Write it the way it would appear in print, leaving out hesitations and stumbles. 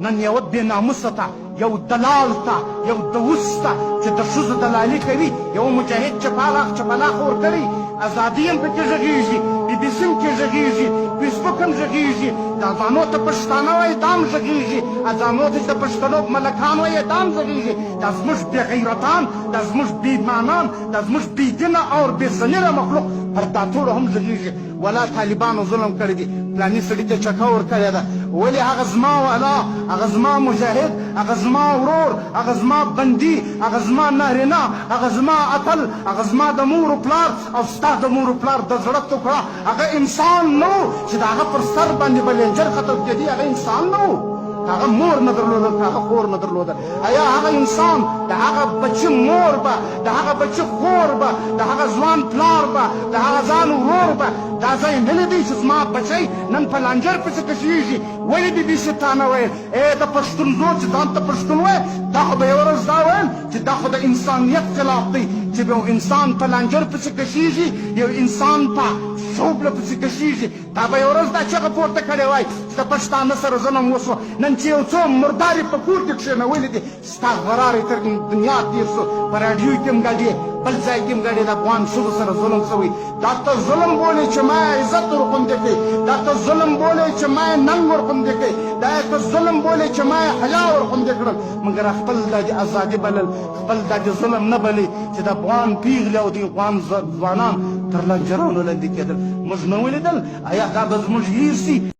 نن یوه بې ناموسه ته یو دلال ته یو دوس ته چې د ښځو دلالي کوي یو مجاهد چپلاخ ورکوي ازادي هم پکې غږېږي بي بي سي هم کې غږېږي فیسبوک هم غږېږي د ازانو ته پښتانه وایي دا هم غږېږي ازانو ته د پښتنو ملکان وایي دا هم غږېږي دا زموږ بې غیرتان دا زموږ بې ایمانان دا زموږ بې دینه او بې ضمیره مخلوق پر دا ټولو هم غږېږي ولا طالبانو ظلم کړی دی فلاني سړي ته چکه ورکړې ده ولې هغه زما والا هغه زما مجاهد هغه زما ورور هغه زما بندي هغه زما نارینه هغه زما اتل هغه زما د مور و پلار او ستا د مور و پلار د زړه ټوکړه هغه انسان نه و چې د هغه پر سر باندې به لینجر ختم کېدي هغه انسان نه و هغه مور نه درلودل هغه خور نه درلودل ایا هغه انسان د هغه بچي مور به د هغه بچي خور به د هغه ځوان پلار به د هغه ځان ورور به دا ځای نه لیدی چې زما بچی نن په لانجر پسې کشېږي ولې بي بي سي تا نه ویل د پښتون زوی چې ځان ته پښتون وایي دا خو به یوه ورځ دا ویل چې دا خو د انسانیت خلاف دی چې یو انسان په لانجر پسې کشېږي یو انسان په شوبله پسې کشېږي دا به یوه ورځ دا چغه پورته کړې وای چې د پښتانه سره ظلم وسوه نن چې یو څو مردارې په کور کې کښېنولې دي ستا غرارې تر دنیا تېر سو په راډیو کې هم ګډې بل ځای کې هم ګډې د افغان ښځو سره ظلم شوی دا ته ظلم بولې چې ما عزت ورغوندې کړې دا ته ظلم بولې چې ما ننګ ورغوندې کړې دا ته ظلم بولې چې ما حیا ورغوندې کړل مګر خپل دا د ازادي بلل خپل دا د ظلم نه بلې چې د افغان پیغلې او د افغان ځوانان تر لنجرانو لاندې کېدل موږ نه ولیدل ایا دا به زموږ هیر سي